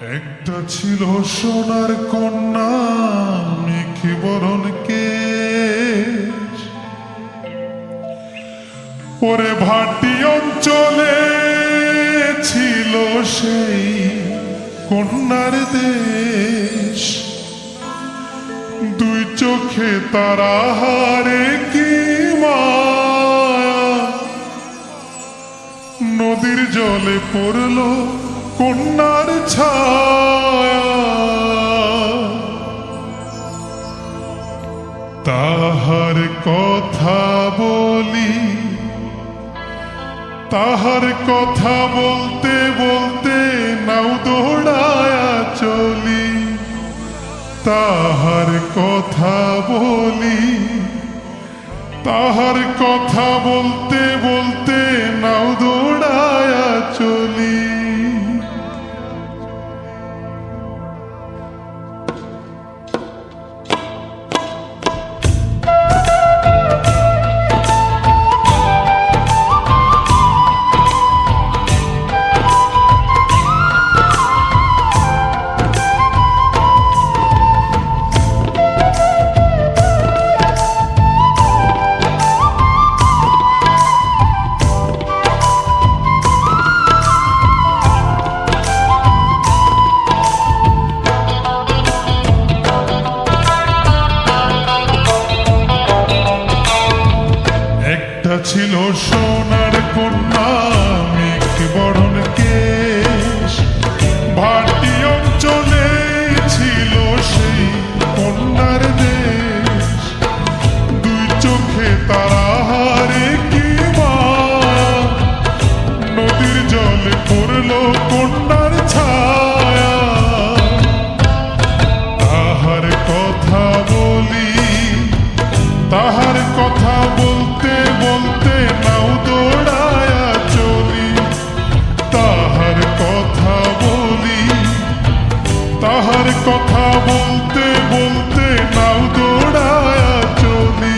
একটা ছিল সোনার কন্যা মেঘে বরণ কেশ, ওরে ভাটি অঞ্চলে ছিল সেই কন্যার দেশ। দুই চোখে তারা হারে কি মায়া, নদীর জলে পড়ল কন্যার ছায়া। তাহার কথা বলি, তাহার কথা বলতে বলতে নাও দৌড়ায়া চলি। তাহার কথা বলি, তাহার কথা বলতে বলতে নাও দৌড়ায়া চলি। ছিল সোনার কন্যা মেঘে বরণ কেশ, ভাটি অঞ্চলে ছিল সেই কন্যার দেশ। দুই চোখে তারা হারে কি মায়া, নদীর জলে পড়ল কন্যার ছায়া। তাহার কথা বলি, তাহার কথা বলতে বলতে নাও দৌড়ায়া চলি। তাহার কথা বলি, তাহার কথা বলতে বলতে নাও দৌড়ায়া চলি।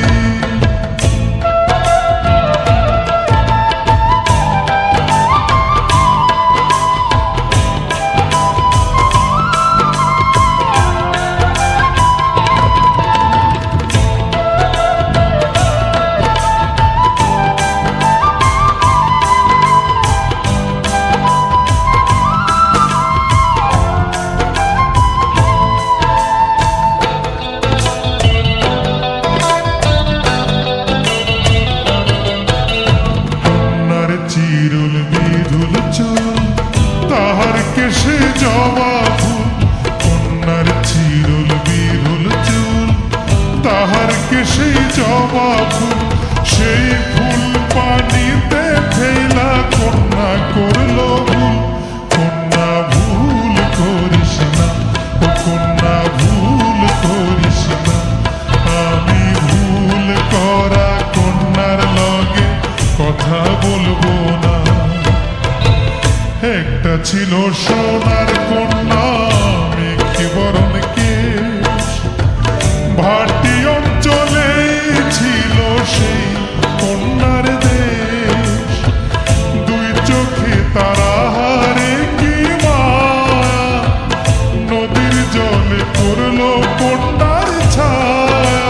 চিরুল বিরুল চুল, তাহার কেশে জবা ফুল। কন্যার চিরুল বিরুল চুল, তাহার কেশে জবা ফুল। সেই ফুল পানিতে ফেলা কন্যা করল ভুল। কন্যা ভুল করিস না, ও কন্যা ভুল করিস না। আমি ভুল করা কন্যার লগে কথা বলবো না। একটা ছিল সোনার কন্যা মেঘে বরণ কেশ, ভাটি অঞ্চলে ছিল সেই কন্যার দেশ। দুই চোখে তারা হারে কি মায়া, নদীর জলে পড়ল কন্যার ছায়া।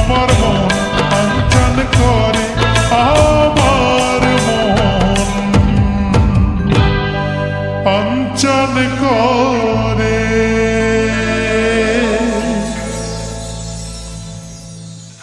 আমার মন আঞ্চন করে, আমার মন আঞ্চন করে।